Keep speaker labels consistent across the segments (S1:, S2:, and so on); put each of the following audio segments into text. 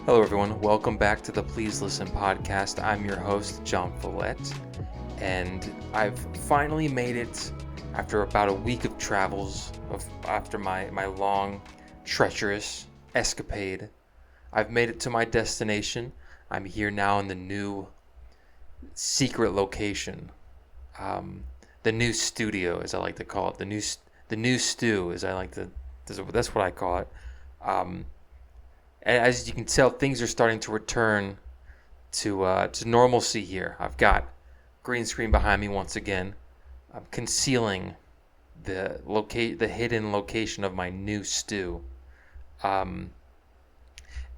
S1: Hello, everyone. Welcome back to the Please Listen podcast. I'm your host, John Follett, and I've finally made it after about a week of travels, after my long, treacherous escapade. I've made it to my destination. I'm here now in the new secret location, um, the new studio, as I like to call it, the new stew, as I like to. That's what I call it. Um, and as you can tell, things are starting to return to normalcy here. I've got green screen behind me once again. I'm concealing the hidden location of my new stew. Um,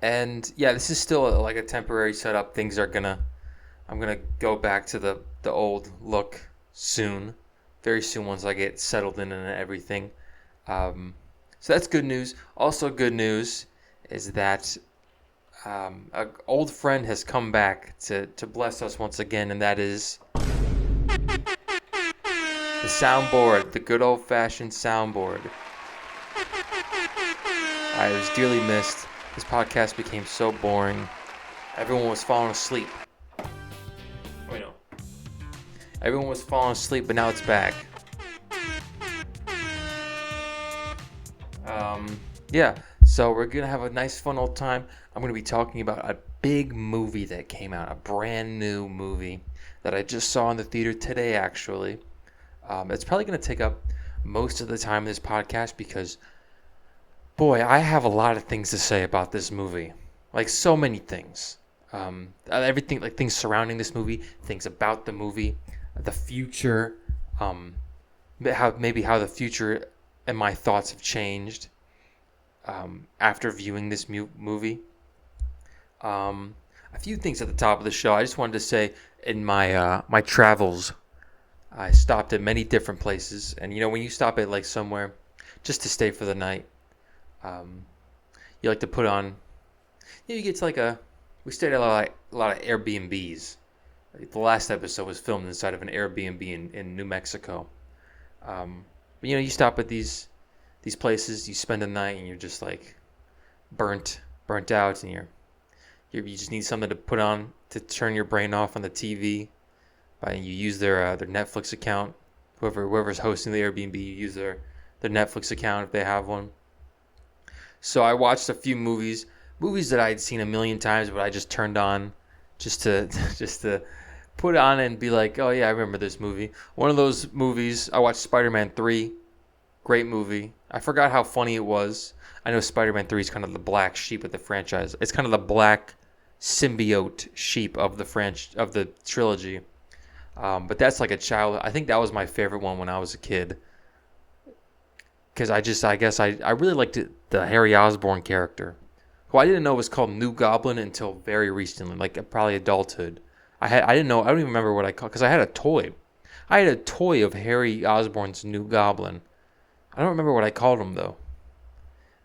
S1: and yeah, this is still like a temporary setup. I'm gonna go back to the old look soon, very soon once I get settled in and everything. Um, so that's good news. Also, good news is that an old friend has come back to bless us once again, and that is the soundboard, the good old fashioned soundboard. I was dearly missed. This podcast became so boring. Everyone was falling asleep. Wait, no. Everyone was falling asleep, but now it's back. Yeah, so we're gonna have a nice fun old time. I'm gonna be talking about a big movie that came out, a brand new movie that I just saw in the theater today, actually. It's probably gonna take up most of the time in this podcast because, boy, I have a lot of things to say about this movie. Like, so many things. Everything, like things surrounding this movie, things about the movie, the future, how the future and my thoughts have changed after viewing this movie. A few things at the top of the show. I just wanted to say, in my travels, I stopped at many different places, and when you stop at like somewhere just to stay for the night, you like to put on. You get to we stayed at a lot of Airbnbs. Like, the last episode was filmed inside of an Airbnb in New Mexico. But you stop at these places, you spend the night, and you're just like burnt out, and you just need something to put on to turn your brain off on the TV. And you use their Netflix account. Whoever's hosting the Airbnb, you use their Netflix account if they have one. So I watched a few movies that I had seen a million times, but I just turned on just to just to put on and be like, oh yeah, I remember this movie. One of those movies, I watched Spider-Man 3. Great movie. I forgot how funny it was. I know Spider-Man 3 is kind of the black sheep of the franchise. It's kind of the black symbiote sheep of the trilogy. But that's like a child. I think that was my favorite one when I was a kid. Because I guess I really liked the Harry Osborn character, who I didn't know was called New Goblin until very recently, like probably adulthood. I didn't know. I don't even remember what I called, because I had a toy. I had a toy of Harry Osborn's New Goblin. I don't remember what I called him though.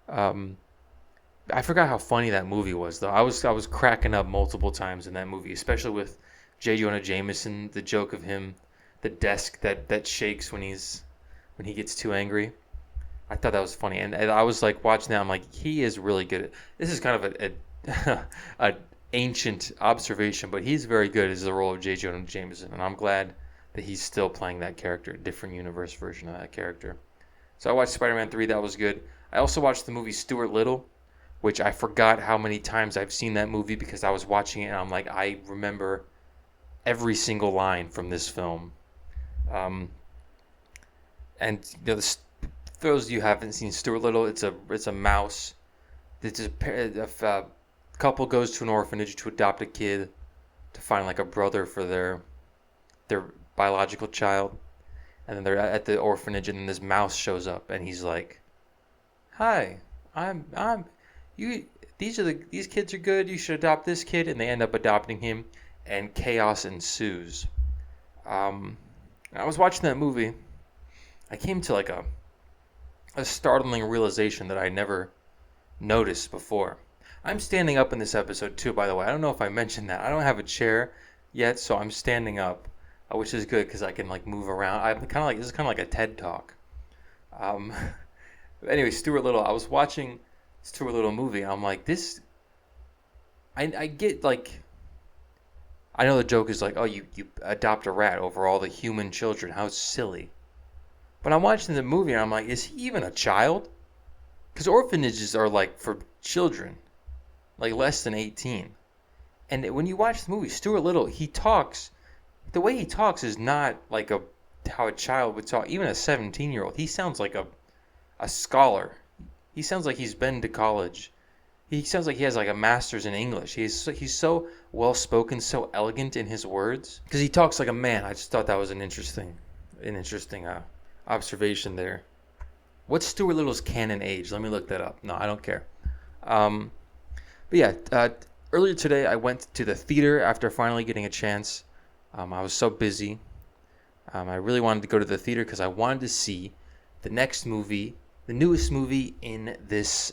S1: I forgot how funny that movie was though. I was cracking up multiple times in that movie, especially with J. Jonah Jameson. The joke of him, the desk that shakes when he gets too angry. I thought that was funny, and I was like watching that. I'm like, he is really good. This is kind of a ancient observation, but he's very good as the role of J. Jonah Jameson, and I'm glad that he's still playing that character, a different universe version of that character. So I watched Spider-Man 3. That was good. I also watched the movie Stuart Little, which I forgot how many times I've seen that movie because I was watching it and I'm like, I remember every single line from this film. And for those of you who haven't seen Stuart Little, it's a mouse. If a couple goes to an orphanage to adopt a kid to find like a brother for their biological child. And then they're at the orphanage, and then this mouse shows up, and he's like, "Hi, I'm you. These kids are good. You should adopt this kid." And they end up adopting him, and chaos ensues. I was watching that movie. I came to like a startling realization that I never noticed before. I'm standing up in this episode too, by the way. I don't know if I mentioned that. I don't have a chair yet, so I'm standing up. Which is good because I can like move around. I'm kind of like, this is kind of like a TED talk. Um, anyway, Stuart Little. I was watching Stuart Little movie. And I'm like, this I get like, I know the joke is like, oh, you adopt a rat over all the human children. How silly. But I'm watching the movie and I'm like, is he even a child? Because orphanages are like for children, like less than 18. And when you watch the movie, Stuart Little, he talks, the way he talks is not like how a child would talk, even a 17-year-old. He sounds like a scholar. He sounds like he's been to college. He sounds like he has like a master's in English. He's so well spoken, so elegant in his words because he talks like a man. I just thought that was an interesting observation there. What's Stuart Little's canon age? Let me look that up. No, I don't care. Um, but yeah, earlier today I went to the theater after finally getting a chance. I was so busy. I really wanted to go to the theater because I wanted to see the next movie, the newest movie in this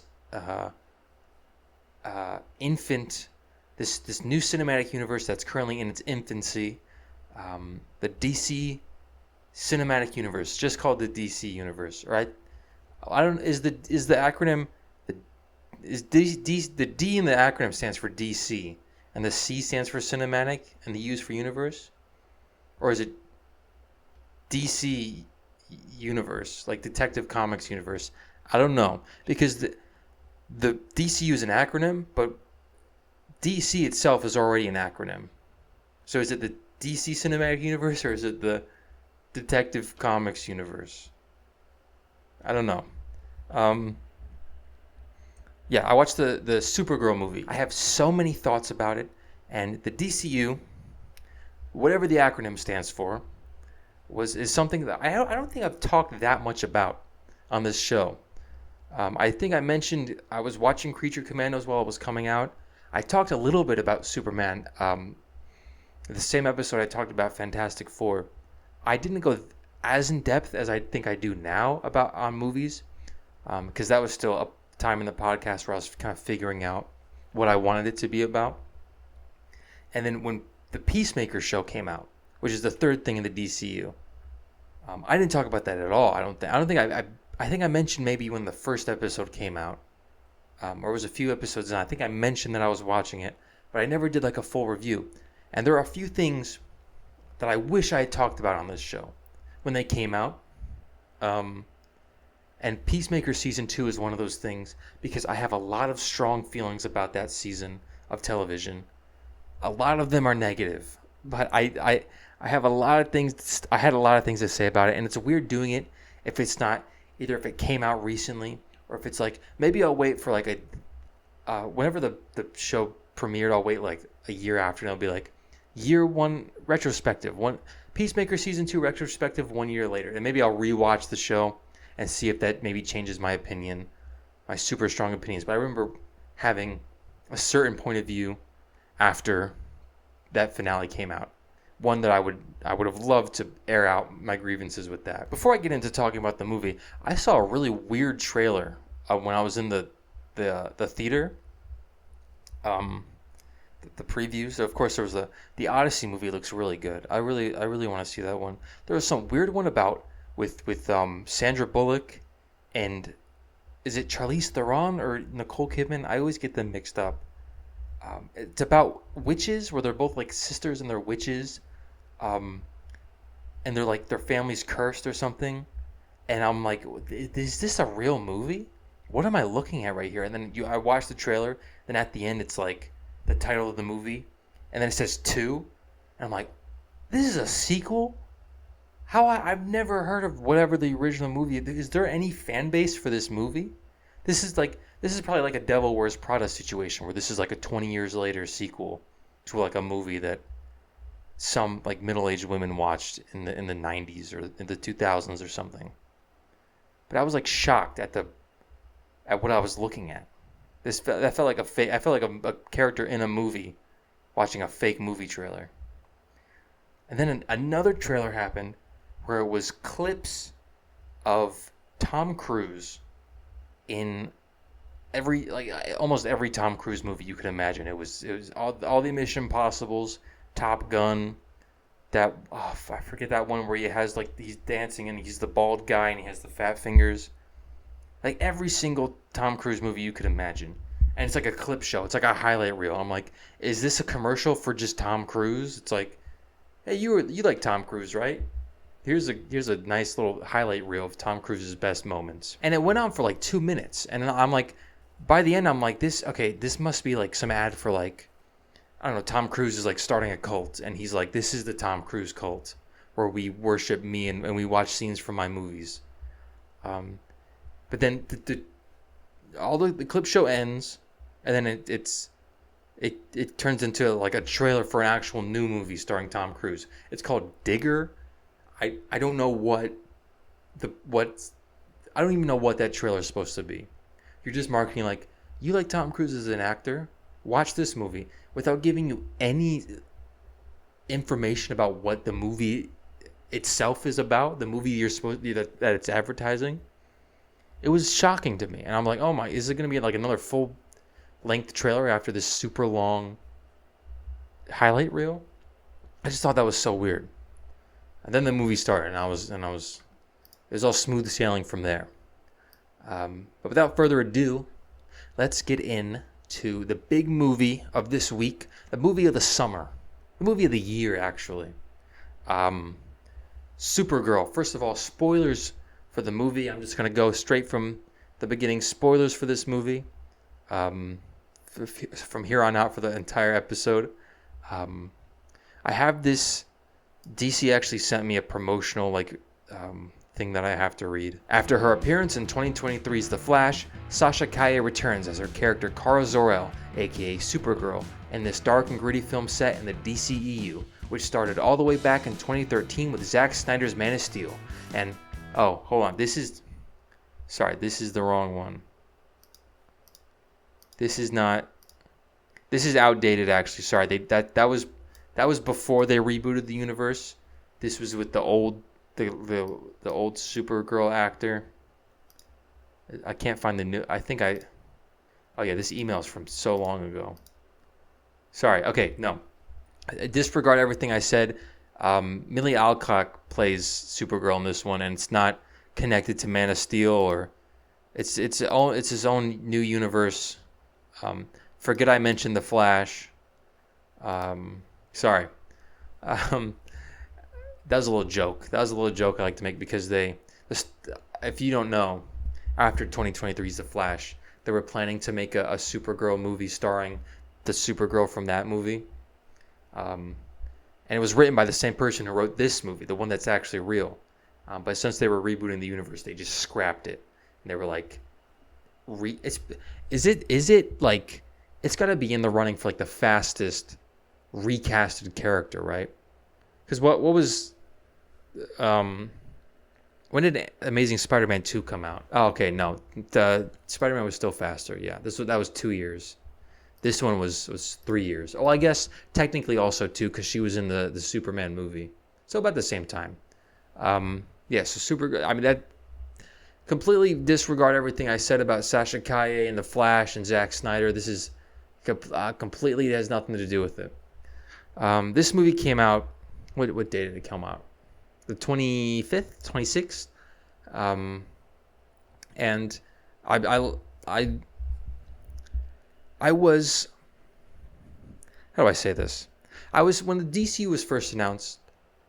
S1: this new cinematic universe that's currently in its infancy. The DC cinematic universe, just called the DC universe, right? I don't is the acronym the D in the acronym stands for DC and the C stands for cinematic and the U is for universe, or is it DC universe, like Detective Comics universe? I don't know because the DCU is an acronym, but DC itself is already an acronym. So is it the DC Cinematic Universe or is it the Detective Comics universe? I don't know. Yeah, I watched the Supergirl movie. I have so many thoughts about it, and the DCU, whatever the acronym stands for, is something that I don't think I've talked that much about on this show. I think I mentioned I was watching Creature Commandos while it was coming out. I talked a little bit about Superman. The same episode I talked about Fantastic Four. I didn't go as in depth as I think I do now on movies, because that was still a time in the podcast where I was kind of figuring out what I wanted it to be about. And then when the Peacemaker show came out, which is the third thing in the DCU, I didn't talk about that at all. I don't think I think I mentioned maybe when the first episode came out, or it was a few episodes, and I think I mentioned that I was watching it, but I never did like a full review. And there are a few things that I wish I had talked about on this show when they came out. And Peacemaker Season 2 is one of those things because I have a lot of strong feelings about that season of television. A lot of them are negative, but I have a lot of things. I had a lot of things to say about it, and it's weird doing it if it's not either if it came out recently or if it's like maybe I'll wait for like whenever the show premiered, I'll wait like a year after, and I'll be like year one retrospective, one Peacemaker Season 2 retrospective 1 year later, and maybe I'll rewatch the show and see if that maybe changes my opinion, my super strong opinions. But I remember having a certain point of view after that finale came out. One that I would have loved to air out my grievances with that. Before I get into talking about the movie, I saw a really weird trailer when I was in the theater. The previews. So of course, there was the Odyssey movie. Looks really good. I really want to see that one. There was some weird one about with Sandra Bullock and is it Charlize Theron or Nicole Kidman? I always get them mixed up. It's about witches where they're both like sisters and they're witches, and they're like their family's cursed or something. And I'm like, is this a real movie? What am I looking at right here? And then I watched the trailer. Then at the end, it's like the title of the movie, and then it says 2, and I'm like, this is a sequel? I've never heard of whatever the original movie. Is there any fan base for this movie? This is probably like a Devil Wears Prada situation where this is like a 20 years later sequel to like a movie that some like middle-aged women watched in the 90s or in the 2000s or something. But I was like shocked at what I was looking at. That felt like I felt like a character in a movie watching a fake movie trailer. And then another trailer happened where it was clips of Tom Cruise in almost every Tom Cruise movie you could imagine. It was all the Mission Impossibles, Top Gun, I forget that one where he has like he's dancing and he's the bald guy and he has the fat fingers. Like every single Tom Cruise movie you could imagine. and it's like a clip show. It's like a highlight reel. I'm like, is this a commercial for just Tom Cruise? It's like, hey, you like Tom Cruise, right? Here's a nice little highlight reel of Tom Cruise's best moments. And it went on for like 2 minutes. And I'm like, by the end, I'm like, this must be like some ad for like, I don't know, Tom Cruise is like starting a cult. And he's like, this is the Tom Cruise cult where we worship me and we watch scenes from my movies. But then the clip show ends, and then it turns into like a trailer for an actual new movie starring Tom Cruise. It's called Digger. I don't know what I don't even know what that trailer is supposed to be. You're just marketing like, you like Tom Cruise as an actor? Watch this movie, without giving you any information about what the movie itself is about, the movie you're supposed to, that it's advertising. It was shocking to me, and I'm like, oh my, is it going to be like another full length trailer after this super long highlight reel? I just thought that was so weird. And then the movie started, and it was all smooth sailing from there. But without further ado, let's get into the big movie of this week, the movie of the summer, the movie of the year, actually. Supergirl. First of all, spoilers for the movie. I'm just going to go straight from the beginning. Spoilers for this movie. From here on out for the entire episode. I have this. DC actually sent me a promotional thing that I have to read. After her appearance in 2023's The Flash, Sasha Calle returns as her character Kara Zor-El, aka Supergirl, in this dark and gritty film set in the DCEU, which started all the way back in 2013 with Zack Snyder's Man of Steel. And oh, hold on, this is the wrong one. This is outdated actually. Sorry, that was before they rebooted the universe. This was with the old Supergirl actor. I can't find the new. Oh yeah, this email's from so long ago. Sorry. Okay, no. Disregard everything I said. Millie Alcock plays Supergirl in this one, and it's not connected to Man of Steel, or it's his own new universe. Forget I mentioned The Flash. Sorry. That was a little joke. I like to make because if you don't know, after 2023's The Flash, they were planning to make a Supergirl movie starring the Supergirl from that movie. And it was written by the same person who wrote this movie, the one that's actually real. But since they were rebooting the universe, they just scrapped it. And they were like, is it like, it's got to be in the running for like the fastest recasted character, right? Because what was, when did Amazing Spider-Man 2 come out? Oh, okay, no, the Spider-Man was still faster. Yeah, that was 2 years. This one was 3 years. Oh, I guess technically also 2 because she was in the Superman movie, so about the same time. Yeah, so super. I mean, that completely disregard everything I said about Sasha Calle and The Flash and Zack Snyder. This is completely, it has nothing to do with it. This movie came out. What day did it come out? The 25th, 26th. And I was. How do I say this? I was, when the DC was first announced,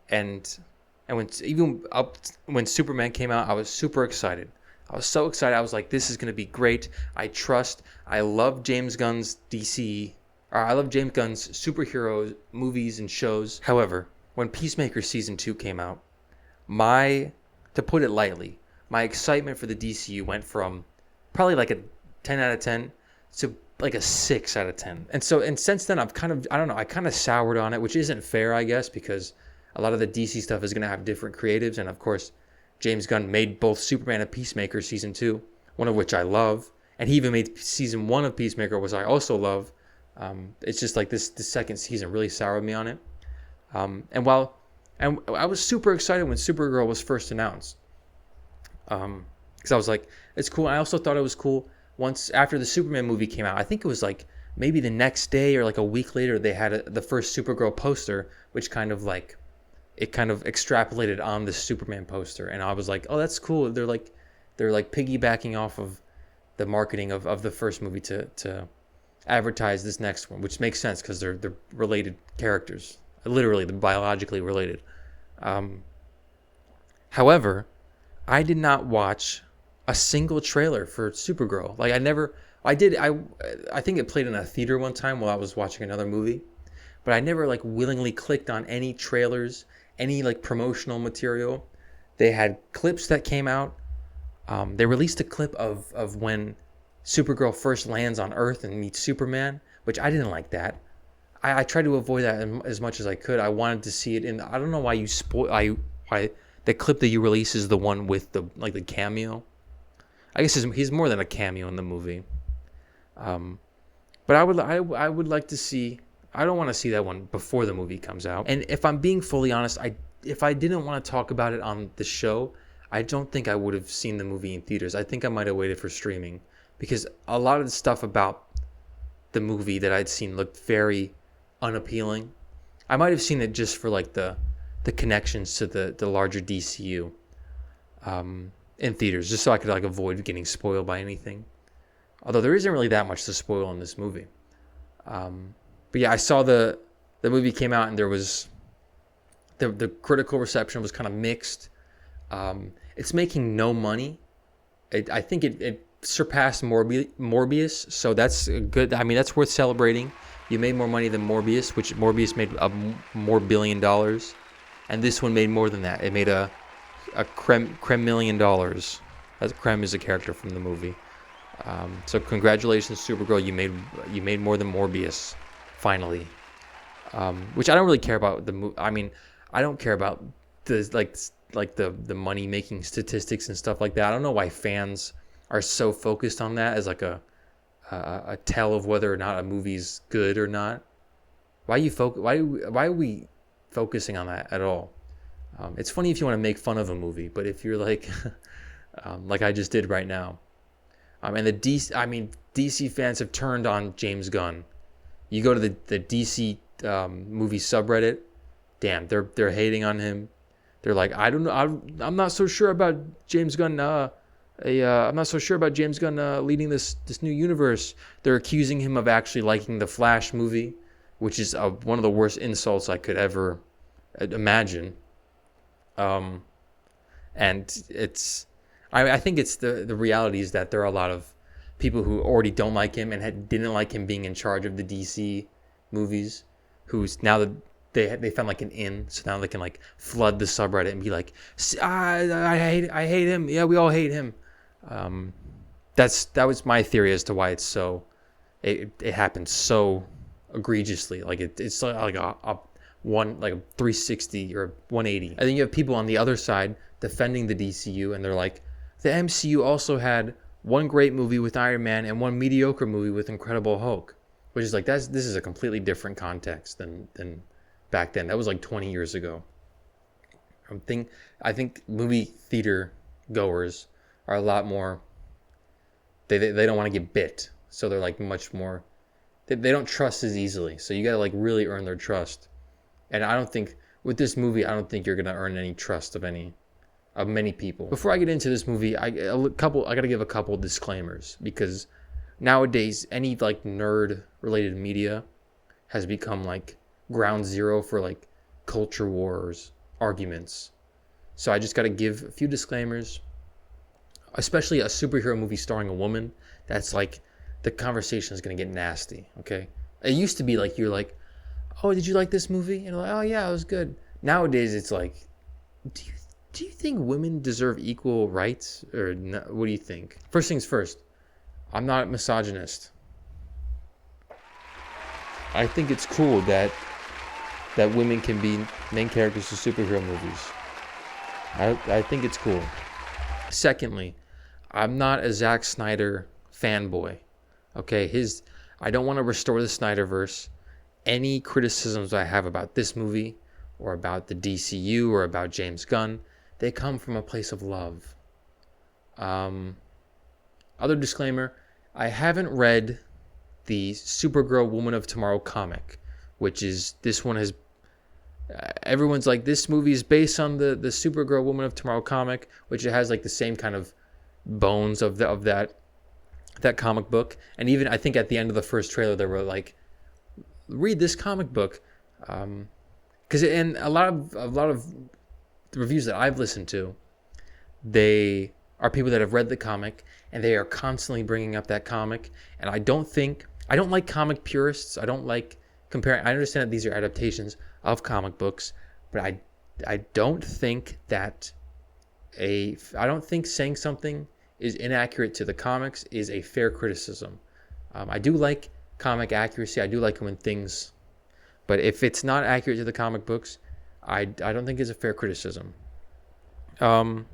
S1: and when Superman came out, I was super excited. I was so excited. I was like, this is going to be great. I love James Gunn's DC. I love James Gunn's superhero movies and shows. However, when Peacemaker Season 2 came out, to put it lightly, my excitement for the DCU went from probably like a 10 out of 10 to like a 6 out of 10. And since then, I've kind of soured on it, which isn't fair, I guess, because a lot of the DC stuff is going to have different creatives. And of course, James Gunn made both Superman and Peacemaker Season 2, one of which I love. And he even made Season 1 of Peacemaker, which I also love. It's just like this second season really soured me on it. And I was super excited when Supergirl was first announced. Because I was like, it's cool. I also thought it was cool once after the Superman movie came out. I think it was like maybe the next day or like a week later, they had the first Supergirl poster, which kind of extrapolated on the Superman poster. And I was like, oh, that's cool. They're like piggybacking off of the marketing of the first movie to advertise this next one, which makes sense because they're related characters. Literally, they're biologically related. However, I did not watch a single trailer for Supergirl. Like I did. I think it played in a theater one time while I was watching another movie, but I never like willingly clicked on any trailers, any like promotional material. They had clips that came out. They released a clip of when Supergirl first lands on Earth and meets Superman, which I didn't like that. I tried to avoid that as much as I could. I wanted to see it in. I don't know why you why the clip that you release is the one with the cameo. I guess he's more than a cameo in the movie. But I would like to see. I don't want to see that one before the movie comes out. And if I'm being fully honest, if I didn't want to talk about it on the show, I don't think I would have seen the movie in theaters. I think I might have waited for streaming because a lot of the stuff about the movie that I'd seen looked very unappealing. I might have seen it just for like the connections to the larger DCU in theaters, just so I could like avoid getting spoiled by anything. Although there isn't really that much to spoil in this movie. But yeah, I saw the movie came out and there was the critical reception was kind of mixed. It's making no money. I think it surpassed Morbius, so that's good. I mean, that's worth celebrating. You made more money than Morbius, which Morbius made more $1 billion, and this one made more than that. It made a creme $1 million. As Creme is a character from the movie. So congratulations, Supergirl. You made more than Morbius, finally. Which I don't really care about the movie. I mean, I don't care about the money making statistics and stuff like that. I don't know why fans are so focused on that as like a tell of whether or not a movie's good or not. Why are we focusing on that at all? It's funny if you want to make fun of a movie, but if you're like like I just did right now, and DC fans have turned on James Gunn. You go to the DC movie subreddit, damn, they're hating on him. They're like, I don't know, I'm not so sure about James Gunn. I'm not so sure about James Gunn leading this new universe. They're accusing him of actually liking the Flash movie, which is one of the worst insults I could ever imagine. And I think it's the reality is that there are a lot of people who already don't like him and didn't like him being in charge of the DC movies, who's now that they found like an in, so now they can like flood the subreddit and be like, I hate him. Yeah, we all hate him. That was my theory as to why it's so it happened so egregiously. Like it's like a 360 or 180. And then you have people on the other side defending the DCU, and they're like, the MCU also had one great movie with Iron Man and one mediocre movie with Incredible Hulk, which is like this is a completely different context than back then. That was like 20 years ago. I think movie theater goers are a lot more. They don't want to get bit, so they're like much more. They don't trust as easily, so you got to like really earn their trust. And I don't think with this movie, I don't think you're gonna earn any trust of many people. Before I get into this movie, I gotta give a couple disclaimers, because nowadays any like nerd related media has become like ground zero for like culture wars arguments. So I just gotta give a few disclaimers, especially a superhero movie starring a woman. That's like the conversation is gonna get nasty. Okay, it used to be like you're like, oh, did you like this movie? And I'm like, oh yeah, it was good. Nowadays it's like, do you think women deserve equal rights, or no? What do you think? First things first, I'm not a misogynist. I think it's cool that women can be main characters of superhero movies. I think it's cool. Secondly, I'm not a Zack Snyder fanboy. Okay, I don't want to restore the Snyderverse. Any criticisms I have about this movie or about the DCU or about James Gunn, they come from a place of love. Other disclaimer, I haven't read the Supergirl Woman of Tomorrow comic, which is, this one has, everyone's like, this movie is based on the Supergirl Woman of Tomorrow comic, which it has like the same kind of bones of that that comic book. And even I think at the end of the first trailer, they were like, read this comic book. Because in a lot of the reviews that I've listened to, they are people that have read the comic and they are constantly bringing up that comic. And I don't like comic purists. I don't like comparing. I understand that these are adaptations of comic books, but I don't think that I don't think saying something is inaccurate to the comics is a fair criticism. I do like comic accuracy. I do like when things, but if it's not accurate to the comic books, I don't think it's a fair criticism. And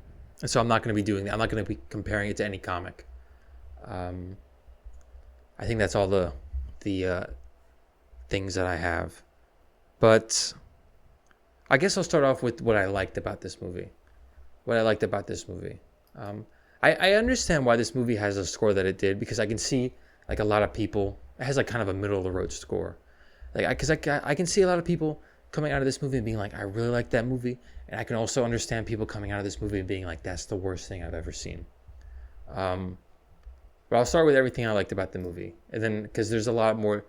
S1: so I'm not going to be doing that. I'm not going to be comparing it to any comic. I think that's all the things that I have. But I guess I'll start off with what I liked about this movie. I understand why this movie has a score that it did, because I can see like a lot of people. It has like kind of a middle of the road score. Like because I can see a lot of people coming out of this movie and being like, I really like that movie, and I can also understand people coming out of this movie and being like, that's the worst thing I've ever seen. But I'll start with everything I liked about the movie, and then because there's a lot more.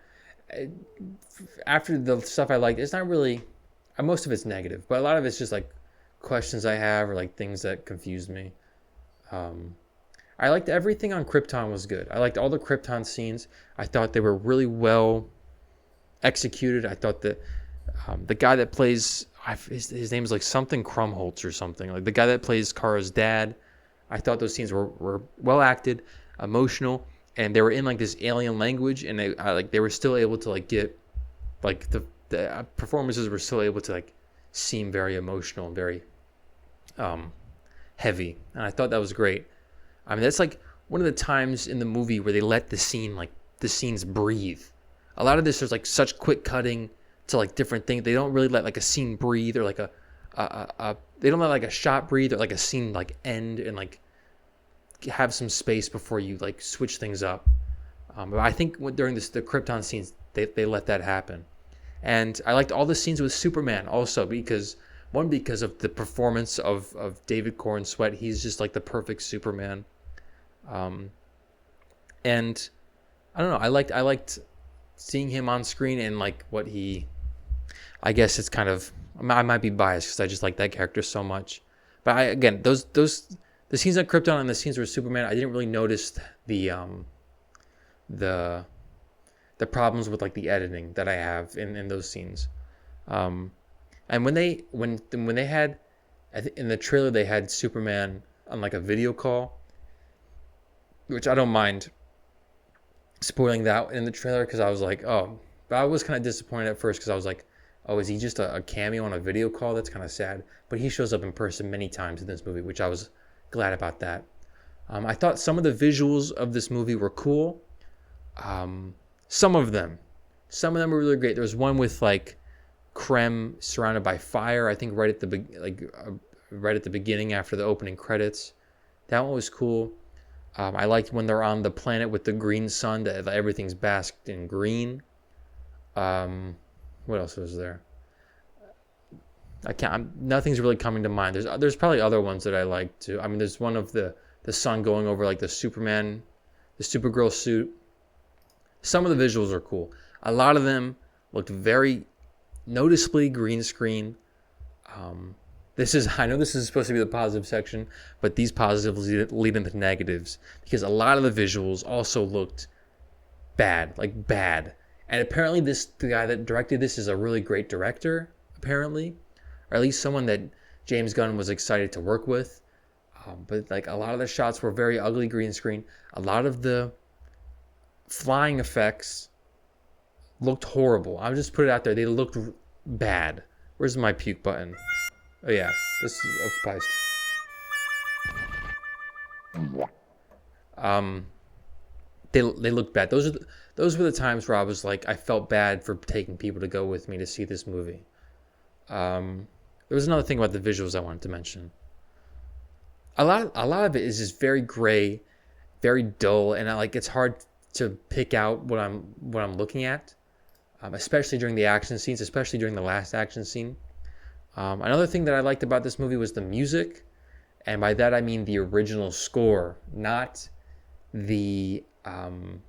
S1: After the stuff I liked, it's not really. Most of it's negative, but a lot of it's just like questions I have or like things that confused me. I liked everything on Krypton was good. I liked all the Krypton scenes. I thought they were really well executed. I thought that the guy that plays his name is like something Krumholtz or something, like the guy that plays Kara's dad. I thought those scenes were well acted, emotional, and they were in like this alien language, and they were still able to like get like the performances were still able to like seem very emotional and very heavy, and I thought that was great. I mean, that's like one of the times in the movie where they let the scenes breathe. A lot of this is like such quick cutting to like different things. They don't really let like a scene breathe, or like they don't let like a shot breathe, or like a scene like end and like have some space before you like switch things up. But I think during the Krypton scenes, they let that happen. And I liked all the scenes with Superman also because of the performance of David Corn Sweat. He's just like the perfect Superman. And I don't know. I liked seeing him on screen and like what he. I guess it's kind of. I might be biased because I just like that character so much. But the scenes on Krypton and the scenes with Superman, I didn't really notice the problems with like the editing that I have in those scenes. And when they had, in the trailer they had Superman on like a video call, which I don't mind spoiling that in the trailer because I was like, oh, but I was kind of disappointed at first because I was like, oh, is he just a cameo on a video call? That's kind of sad. But he shows up in person many times in this movie, which I was glad about that. I thought some of the visuals of this movie were cool. Some of them were really great. There was one with like Krem surrounded by fire. I think right at the beginning after the opening credits. That one was cool. I liked when they're on the planet with the green sun, that everything's basked in green. What else was there? Nothing's really coming to mind. There's probably other ones that I like too. I mean, there's one of the sun going over like the Supergirl suit. Some of the visuals are cool. A lot of them looked very noticeably green screen. I know this is supposed to be the positive section, but these positives lead into negatives because a lot of the visuals also looked bad. And apparently the guy that directed this is a really great director, apparently, or at least someone that James Gunn was excited to work with. But like a lot of the shots were very ugly green screen. A lot of the flying effects looked horrible. I'll just put it out there. They looked bad. Where's my puke button? Oh yeah, this is occupied. They looked bad. Those were the times where I was like, I felt bad for taking people to go with me to see this movie. There was another thing about the visuals I wanted to mention. A lot of it is just very gray, very dull, and it's hard to pick out what I'm looking at, especially during the action scenes, especially during the last action scene. Another thing that I liked about this movie was the music, and by that I mean the original score, not the Um,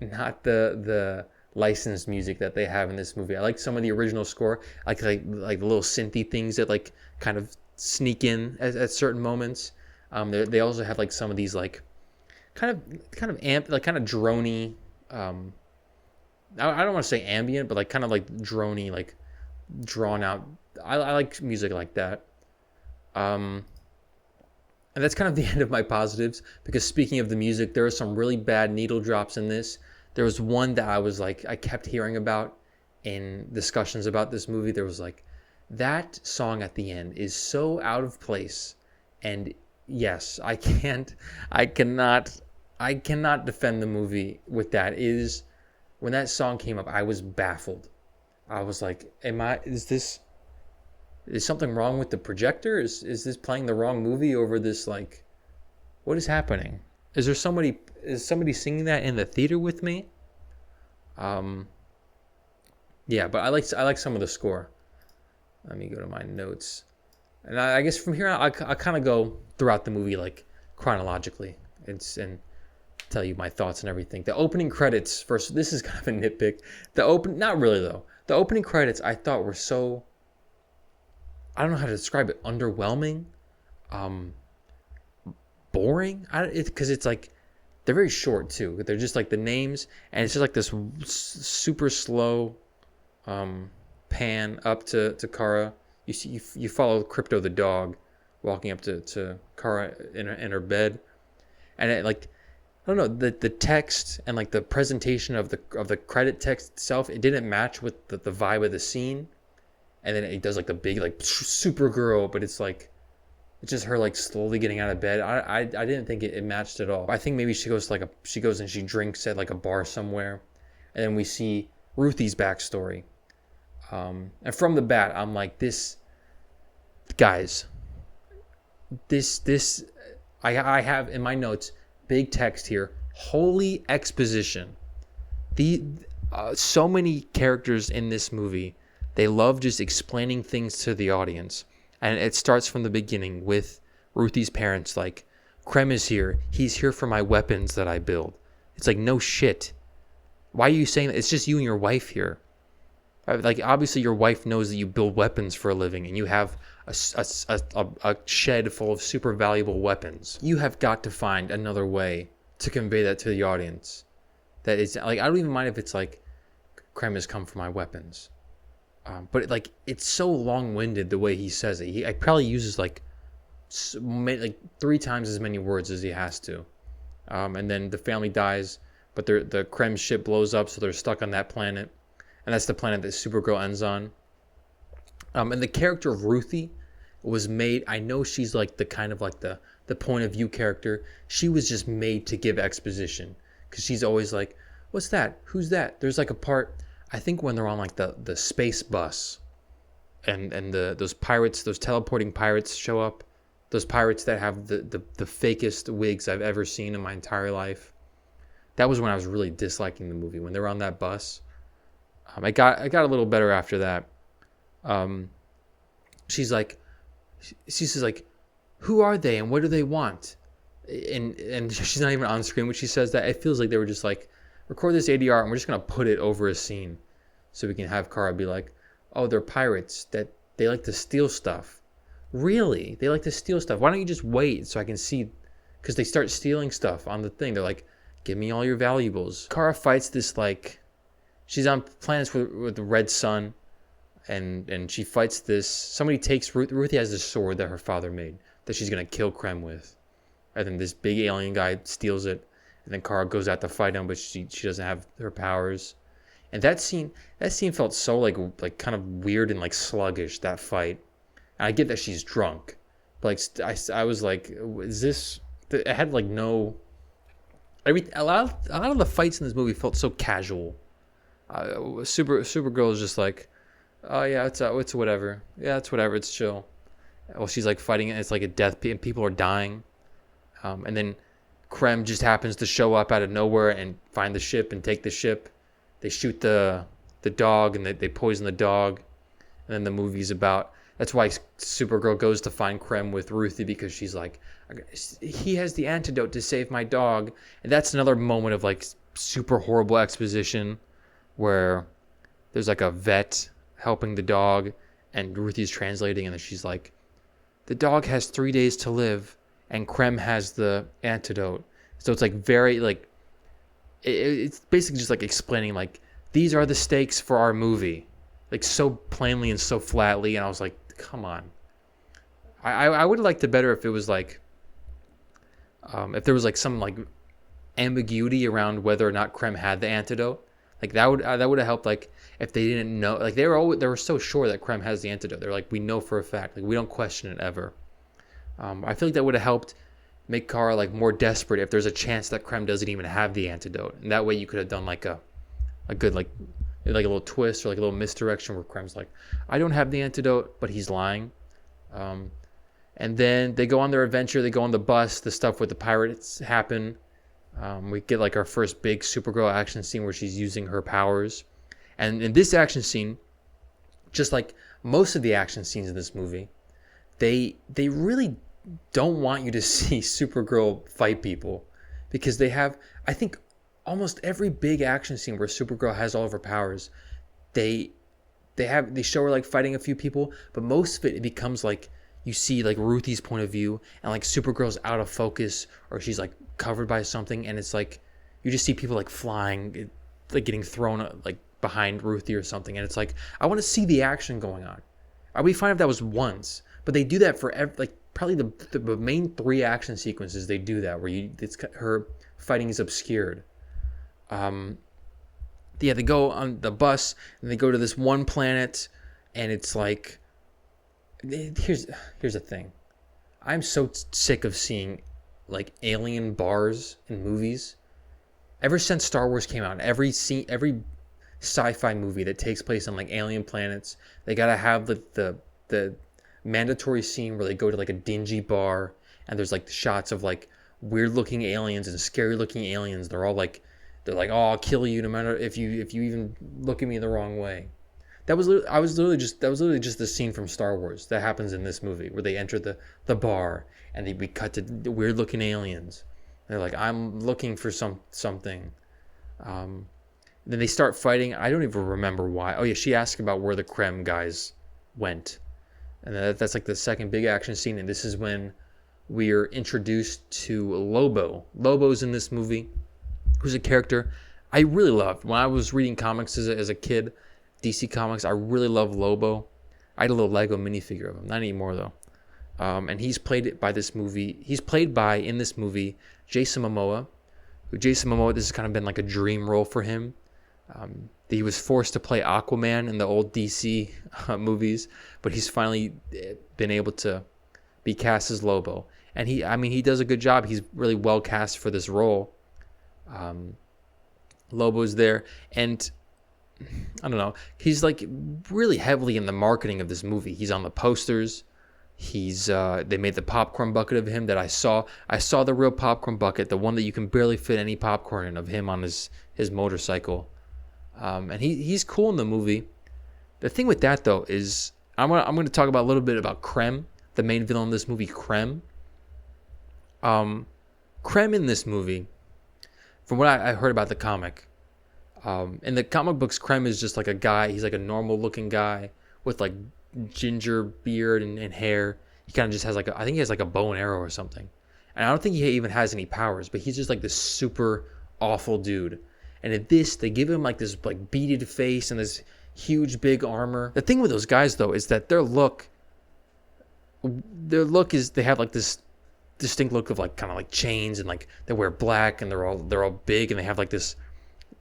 S1: Not the licensed music that they have in this movie. I like some of the original score. I like the little synthy things that like kind of sneak in at certain moments. They also have like some of these like kind of amp like kind of drony. Um, I don't want to say ambient, but like kind of like drony, like drawn out. I like music like that. Um, and that's kind of the end of my positives, because speaking of the music, there are some really bad needle drops in this. There was one that I was like, I kept hearing about in discussions about this movie. There was like, that song at the end is so out of place. And yes, I cannot, I cannot defend the movie with that. It is, when that song came up, I was baffled. I was like, is something wrong with the projector? Is this playing the wrong movie over this, like, what is happening? Is somebody singing that in the theater with me? Um yeah, but I like some of the score. Let me go to my notes. And I guess from here I kind of go throughout the movie like chronologically. And tell you my thoughts and everything. The opening credits first, this is kind of a nitpick. Not really though. The opening credits I thought were so, I don't know how to describe it, underwhelming, um, boring. Because it's like they're very short too. They're just like the names, and it's just like this super slow um, pan up to Kara. You see, you follow Crypto the dog walking up to Kara in her bed, and it like, I don't know, the text and like the presentation of the credit text itself, it didn't match with the vibe of the scene. And then it does like the big like Supergirl, but it's like, it's just her like slowly getting out of bed. I didn't think it matched at all. I think maybe she goes and she drinks at like a bar somewhere, and then we see Ruthie's backstory. And from the bat, I'm like, this, guys, this I have in my notes big text here. Holy exposition. So many characters in this movie. They love just explaining things to the audience. And it starts from the beginning with Ruthie's parents like, Krem is here. He's here for my weapons that I build. It's like, no shit. Why are you saying that? It's just you and your wife here. Like, obviously your wife knows that you build weapons for a living and you have a shed full of super valuable weapons. You have got to find another way to convey that to the audience. That is, like, I don't even mind if it's like, Krem has come for my weapons. But like, it's so long-winded the way he says it. He probably uses like 3 times as many words as he has to. And then the family dies, but the Krem ship blows up, so they're stuck on that planet, and that's the planet that Supergirl ends on. And the character of Ruthie was made. I know she's like the kind of like the point of view character. She was just made to give exposition, because she's always like, "What's that? Who's that?" There's like a part, I think, when they're on like the space bus, and those pirates, those teleporting pirates show up, those pirates that have the fakest wigs I've ever seen in my entire life. That was when I was really disliking the movie, when they were on that bus. I got a little better after that. She says like, who are they and what do they want? And she's not even on screen when she says that. It feels like they were just like, record this ADR and we're just going to put it over a scene so we can have Kara be like, oh, they're pirates, that they like to steal stuff. Really? They like to steal stuff. Why don't you just wait so I can see? Because they start stealing stuff on the thing. They're like, give me all your valuables. Kara fights this, like, she's on planets with the red sun, and she fights this. Somebody takes Ruthie has this sword that her father made that she's going to kill Krem with. And then this big alien guy steals it. And then Kara goes out to fight him, but she doesn't have her powers. And that scene felt so like kind of weird and like sluggish, that fight. And I get that she's drunk, but like I was like, is this? It had like no. A lot of the fights in this movie felt so casual. Supergirl is just like, oh yeah, it's whatever. Yeah, it's whatever. It's chill. Well, she's like fighting it. It's like a death, and people are dying. And then Krem just happens to show up out of nowhere and find the ship and take the ship. They shoot the dog and they poison the dog. And then the movie's about That's why Supergirl goes to find Krem with Ruthie, because she's like, he has the antidote to save my dog. And that's another moment of like super horrible exposition where there's like a vet helping the dog and Ruthie's translating, and then she's like, the dog has 3 days to live and Krem has the antidote. So it's like very like, it's basically just like explaining like, these are the stakes for our movie, like so plainly and so flatly. And I was like, come on. I would have liked it better if it was like, if there was like some like ambiguity around whether or not Krem had the antidote. Like that would have helped. Like if they didn't know, like they were so sure that Krem has the antidote. They're like, we know for a fact. Like we don't question it ever. I feel like that would have helped make Kara like more desperate if there's a chance that Krem doesn't even have the antidote, and that way you could have done like a good like a little twist or like a little misdirection where Krem's like, I don't have the antidote, but he's lying. And then they go on their adventure. They go on the bus. The stuff with the pirates happen. We get like our first big Supergirl action scene where she's using her powers. And in this action scene, just like most of the action scenes in this movie, they really don't want you to see Supergirl fight people, because they have, I think, almost every big action scene where Supergirl has all of her powers, they show her like fighting a few people, but most of it becomes like you see like Ruthie's point of view, and like Supergirl's out of focus or she's like covered by something, and it's like you just see people like flying, like getting thrown like behind Ruthie or something, and it's like, I want to see the action going on. I'd be fine if that was once, but they do that for like probably the main 3 action sequences. They do that where it's her fighting is obscured. They go on the bus and they go to this one planet, and it's like, here's the thing. I'm so sick of seeing like alien bars in movies. Ever since Star Wars came out, every sci-fi movie that takes place on like alien planets, they gotta have the mandatory scene where they go to like a dingy bar, and there's like shots of like weird looking aliens and scary looking aliens. They're like, oh, I'll kill you no matter if you even look at me the wrong way. That was literally just the scene from Star Wars that happens in this movie, where they enter the bar and we cut to the weird looking aliens. They're like, I'm looking for something. Then they start fighting. I don't even remember why. Oh yeah, she asked about where the Krem guys went, and that's like the second big action scene. And this is when we're introduced to Lobo. Lobo's in this movie, who's a character I really loved when I was reading comics as a kid. DC Comics, I really love Lobo. I had a little Lego minifigure of him, not anymore though. And he's played by in this movie Jason Momoa. This has kind of been like a dream role for him. He was forced to play Aquaman in the old DC movies, but he's finally been able to be cast as Lobo. And he does a good job. He's really well cast for this role. Lobo's there, and I don't know, he's like really heavily in the marketing of this movie. He's on the posters. They made the popcorn bucket of him that I saw the real popcorn bucket, the one that you can barely fit any popcorn in, of him on his motorcycle. And he's cool in the movie. The thing with that though is I'm going to talk about a little bit about Krem, the main villain in this movie, Krem. Krem in this movie, from what I heard about the comic, in the comic books, Krem is just like a guy. He's like a normal looking guy with like ginger beard and hair. He kind of just has I think he has like a bow and arrow or something. And I don't think he even has any powers, but he's just like this super awful dude. And at this, they give him like this like beaded face and this huge big armor. The thing with those guys though is that their look is, they have like this distinct look of like kind of like chains, and like they wear black, and they're all big, and they have like this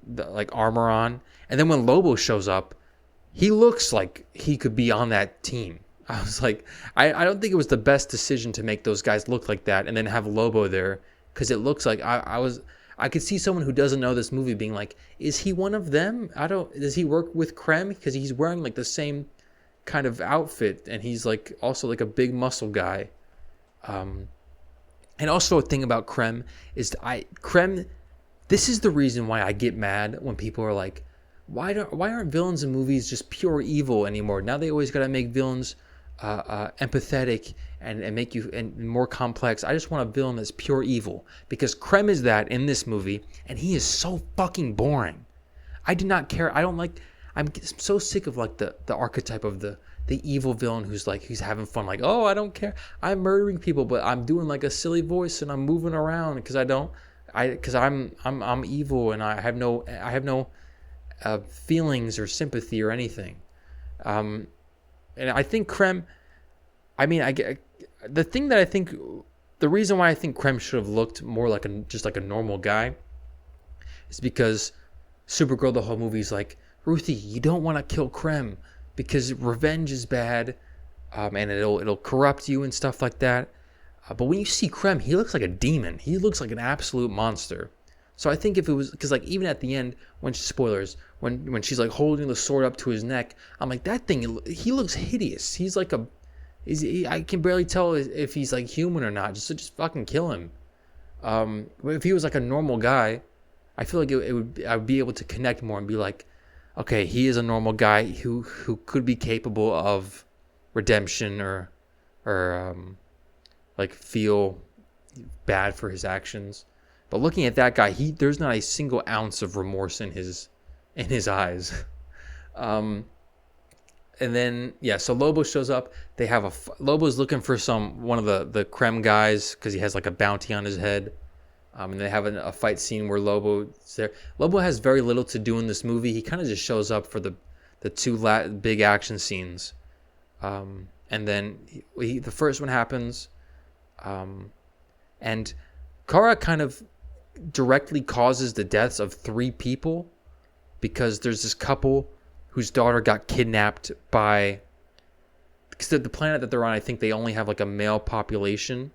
S1: like armor on. And then when Lobo shows up, he looks like he could be on that team. I was like, I don't think it was the best decision to make those guys look like that and then have Lobo there, because it looks like I could see someone who doesn't know this movie being like, is he one of them? Does he work with Krem? Because he's wearing like the same kind of outfit, and he's like also like a big muscle guy. And also a thing about Krem is this is the reason why I get mad when people are like, why aren't villains in movies just pure evil anymore? Now they always got to make villains empathetic and make you and more complex. I just want a villain that's pure evil, because Krem is that in this movie, and he is so fucking boring. I do not care. I don't like. I'm so sick of like the archetype of the evil villain who's having fun, like, oh, I don't care, I'm murdering people, but I'm doing like a silly voice and I'm moving around because I'm evil and I have no feelings or sympathy or anything. And I think Krem. I mean, the thing that I think, the reason why I think Krem should have looked more like just like a normal guy is because Supergirl, the whole movie, is like, Ruthie, you don't want to kill Krem because revenge is bad, and it'll corrupt you and stuff like that. But when you see Krem, he looks like a demon. He looks like an absolute monster. So I think if it was, because like even at the end, spoilers, when she's like holding the sword up to his neck, I'm like, that thing, he looks hideous. He's like I can barely tell if he's like human or not. Just fucking kill him. But if he was like a normal guy, I feel like I would be able to connect more and be like, okay, he is a normal guy who could be capable of redemption or like feel bad for his actions. But looking at that guy, there's not a single ounce of remorse in his eyes. And then so Lobo shows up. They have Lobo's looking for one of the Krem guys because he has like a bounty on his head. And they have a fight scene where Lobo's there. Lobo has very little to do in this movie. He kind of just shows up for the two big action scenes. And then the first one happens. And Kara kind of directly causes the deaths of 3 people because there's this couple whose daughter got kidnapped by, because the planet that they're on, I think they only have like a male population,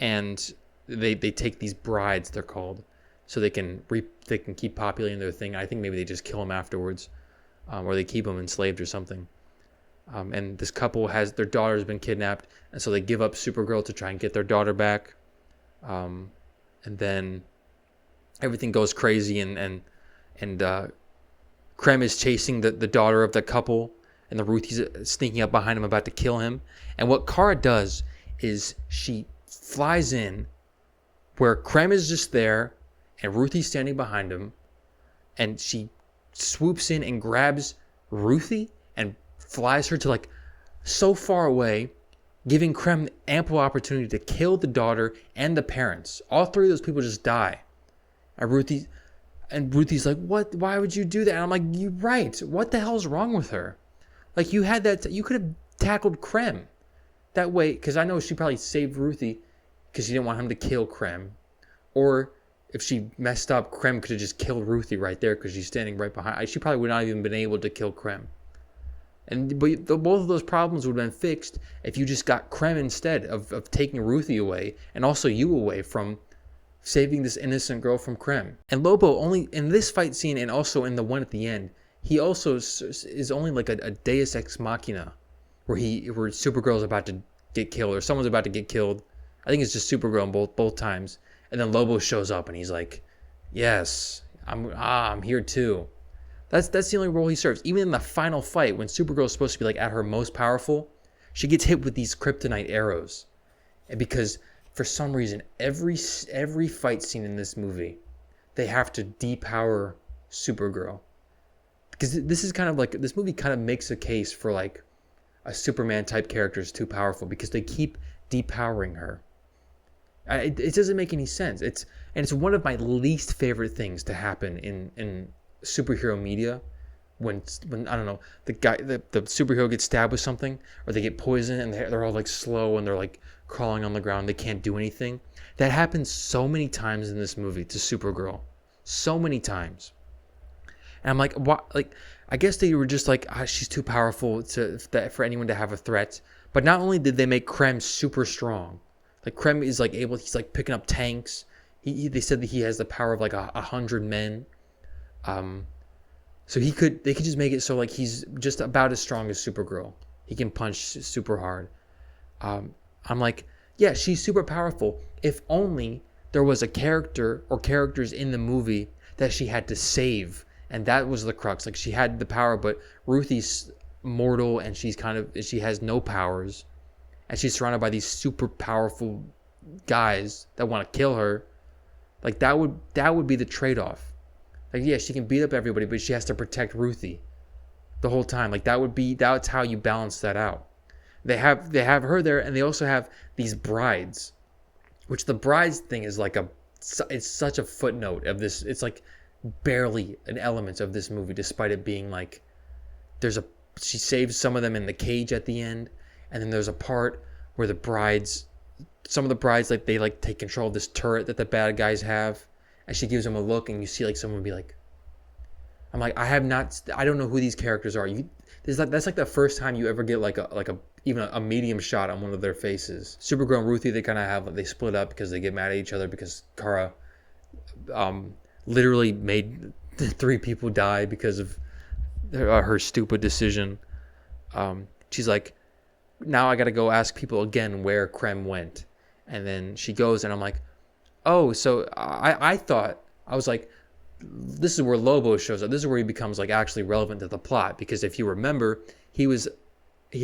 S1: and they take these brides, they're called, so they can keep populating their thing. I think maybe they just kill them afterwards, or they keep them enslaved or something. And this couple their daughter's been kidnapped, and so they give up Supergirl to try and get their daughter back. And then everything goes crazy, and Krem is chasing the daughter of the couple, and the Ruthie's sneaking up behind him about to kill him. And what Kara does is she flies in where Krem is just there and Ruthie's standing behind him, and she swoops in and grabs Ruthie and flies her to like so far away, giving Krem ample opportunity to kill the daughter and the parents. All 3 of those people just die. And Ruthie's like, what? Why would you do that? And I'm like, you're right. What the hell's wrong with her? Like, you had that. You could have tackled Krem that way, because I know she probably saved Ruthie because she didn't want him to kill Krem. Or if she messed up, Krem could have just killed Ruthie right there because she's standing right behind. She probably would not have even been able to kill Krem. But both of those problems would have been fixed if you just got Krem instead of taking Ruthie away, and also you away from saving this innocent girl from Krem. And Lobo, only in this fight scene and also in the one at the end, he also is only like a deus ex machina, where Supergirl's about to get killed, or someone's about to get killed. I think it's just Supergirl in both times. And then Lobo shows up and he's like, yes, I'm here too. That's the only role he serves. Even in the final fight, when Supergirl's supposed to be like at her most powerful, she gets hit with these kryptonite arrows. And because for some reason, every fight scene in this movie, they have to depower Supergirl. Because this movie kind of makes a case for like a Superman type character is too powerful, because they keep depowering her. It doesn't make any sense. It's one of my least favorite things to happen in superhero media, when I don't know, the superhero gets stabbed with something, or they get poisoned and they're all like slow and they're like crawling on the ground, they can't do anything. That happens so many times in this movie to Supergirl, so many times. And I'm like, what? Like, I guess they were just like, she's too powerful for anyone to have a threat. But not only did they make Krem super strong, like Krem is like he's like picking up tanks. They said that he has the power of like 100 men. So they could just make it so like he's just about as strong as Supergirl. He can punch super hard. I'm like, yeah, she's super powerful. If only there was a character or characters in the movie that she had to save, and that was the crux. Like, she had the power, but Ruthie's mortal and she has no powers, and she's surrounded by these super powerful guys that want to kill her. Like that would be the trade-off. Like, yeah, she can beat up everybody, but she has to protect Ruthie the whole time. Like that's how you balance that out. They have her there, and they also have these brides, which the brides thing is like it's such a footnote of this. It's like barely an element of this movie, despite it being like she saves some of them in the cage at the end, and then there's a part where some of the brides like they like take control of this turret that the bad guys have, and she gives them a look, and you see like someone be like, I'm like, I don't know who these characters are. That's like the first time you ever get like even a medium shot on one of their faces. Supergirl and Ruthie, they split up because they get mad at each other because Kara literally made 3 people die because of her stupid decision. She's like, now I gotta go ask people again where Krem went, and then she goes, and I'm like, oh, so I thought, I was like, this is where Lobo shows up. This is where he becomes like actually relevant to the plot, because if you remember, he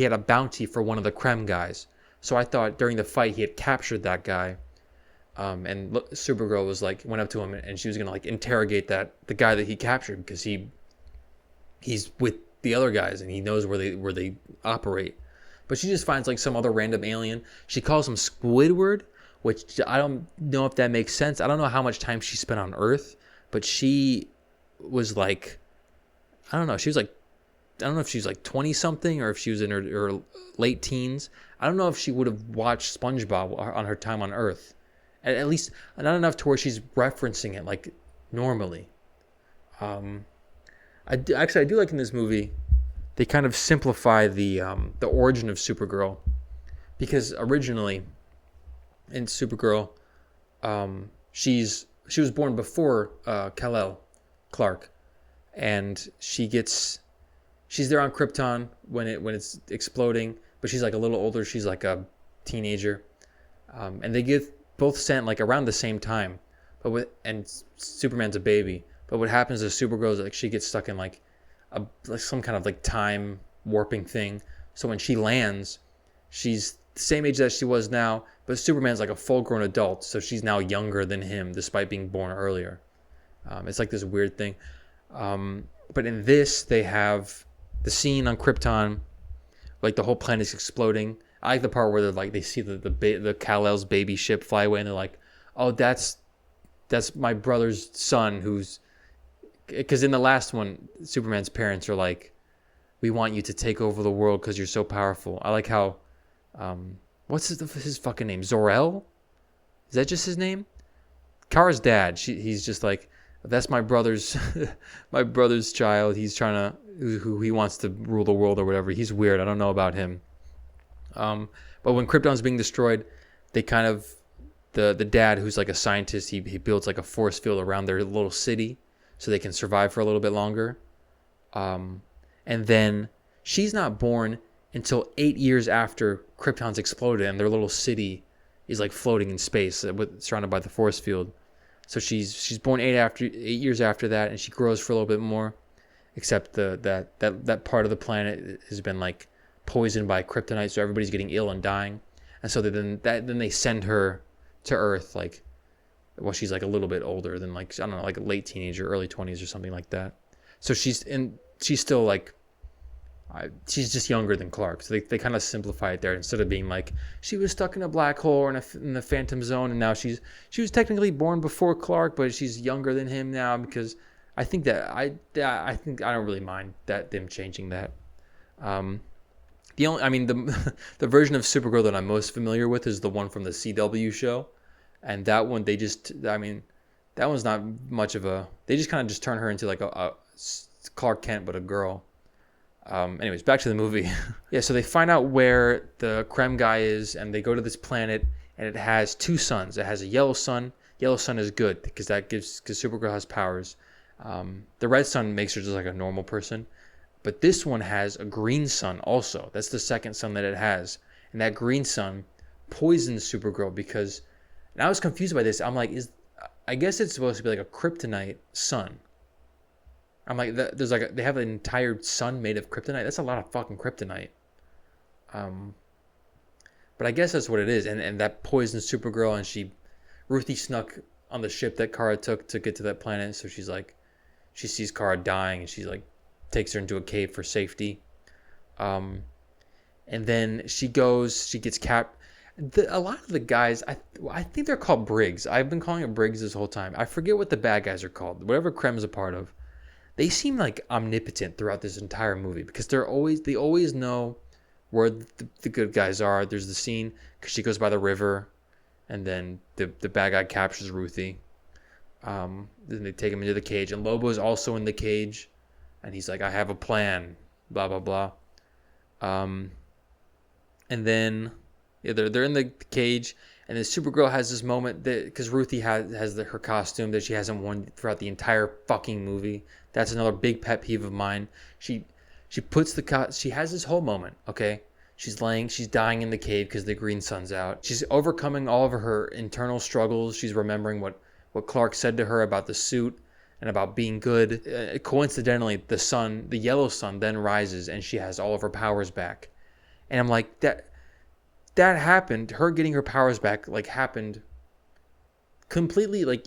S1: had a bounty for one of the Krem guys. So I thought during the fight he had captured that guy, and Supergirl went up to him, and she was gonna like interrogate the guy that he captured, because he's with the other guys and he knows where they operate. But she just finds like some other random alien. She calls him Squidward, which I don't know if that makes sense. I don't know how much time she spent on Earth, but she was like, I don't know. She was like, I don't know if she was like 20 something or if she was in her late teens. I don't know if she would have watched SpongeBob on her time on Earth. At least not enough to where she's referencing it like normally. I do like in this movie, they kind of simplify the origin of Supergirl, because originally in Supergirl, she was born before Kal-El Clark, and she's there on Krypton when it's exploding, but she's like a little older. She's like a teenager, and they get both sent like around the same time, and Superman's a baby. But what happens is Supergirl is like she gets stuck in like some kind of like time warping thing. So when she lands, she's the same age that she was now, but Superman's like a full-grown adult, so she's now younger than him despite being born earlier. It's like this weird thing. But in this, they have the scene on Krypton, like the whole planet is exploding. I like the part where they see the Kal-El's baby ship fly away, and they're like, "Oh, that's my brother's son." Because in the last one, Superman's parents are like, "We want you to take over the world because you're so powerful." I like how, what's his fucking name? Zor-El? Is that just his name? Kara's dad. He's just like, that's my brother's child. He's trying to, who he wants to rule the world or whatever. He's weird. I don't know about him. But when Krypton's being destroyed, they kind of, the dad, who's like a scientist, he builds like a force field around their little city so they can survive for a little bit longer. And then she's not born until 8 years after Krypton's exploded and their little city is like floating in space surrounded by the force field. So she's born 8 years after that, and she grows for a little bit more, except that part of the planet has been like poisoned by kryptonite, so everybody's getting ill and dying. And so then they send her to Earth, like, well, she's like a little bit older than like, I don't know, like a late teenager, early 20s or something like that. So she's still like, she's just younger than Clark. So they kind of simplify it there, instead of being like she was stuck in a black hole or in the Phantom Zone, and now she was technically born before Clark, but she's younger than him now. Because I think I don't really mind that them changing that. The version of Supergirl that I'm most familiar with is the one from the CW show, and that one that one's not much of a. They just kind of just turn her into like a Clark Kent but a girl. Anyways, back to the movie. Yeah, so they find out where the Krem guy is, and they go to this planet, and it has 2 suns. It has a yellow sun. Yellow sun is good because Supergirl has powers. The red sun makes her just like a normal person. But this one has a green sun also. That's the second sun that it has. And that green sun poisons Supergirl because, and I was confused by this. I'm like, I guess it's supposed to be like a kryptonite sun. I'm like, there's like they have an entire sun made of kryptonite. That's a lot of fucking kryptonite. Um, but I guess that's what it is. And that poisoned Supergirl, and Ruthie snuck on the ship that Kara took to get to that planet. So she's like, she sees Kara dying, and she's like, takes her into a cave for safety. Um, and then she gets capped. A lot of the guys, I think they're called Briggs. I've been calling it Briggs this whole time. I forget what the bad guys are called. Whatever Krem's a part of. They seem like omnipotent throughout this entire movie because they always know where the good guys are. There's the scene because she goes by the river, and then the bad guy captures Ruthie. Then they take him into the cage, and Lobo's also in the cage, and he's like, "I have a plan," blah blah blah. And then they're in the cage, and then Supergirl has this moment that because Ruthie has her costume that she hasn't worn throughout the entire fucking movie. That's another big pet peeve of mine. She puts she has this whole moment, okay? She's dying in the cave because the green sun's out. She's overcoming all of her internal struggles. She's remembering what Clark said to her about the suit and about being good. Coincidentally, the yellow sun then rises and she has all of her powers back. And I'm like, that happened. Her getting her powers back happened completely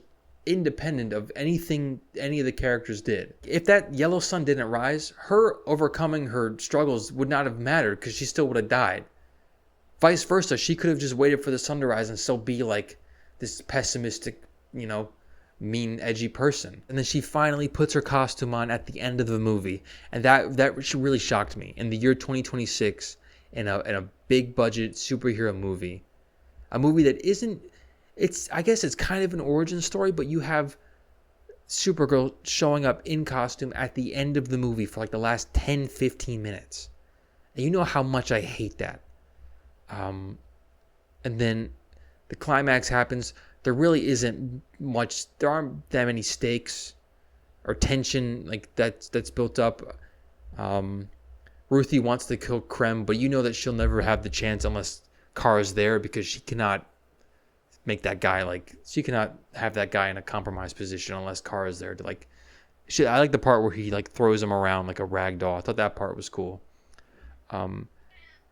S1: independent of anything any of the characters did. If that yellow sun didn't rise, her overcoming her struggles would not have mattered because she still would have died. Vice versa, she could have just waited for the sun to rise and still be like this pessimistic, mean, edgy person. And then she finally puts her costume on at the end of the movie, and that really shocked me. In the year 2026, in a big budget superhero movie, a movie that isn't. I guess it's kind of an origin story, but you have Supergirl showing up in costume at the end of the movie for the last 10-15 minutes. And you know how much I hate that. And then the climax happens. There really isn't much. There aren't that many stakes or tension that's built up. Ruthie wants to kill Krem, but you know that she'll never have the chance unless Kara's there because she cannot make that guy she cannot have that guy in a compromised position unless Kara's there to I like the part where he throws him around like a rag doll. I thought that part was cool. And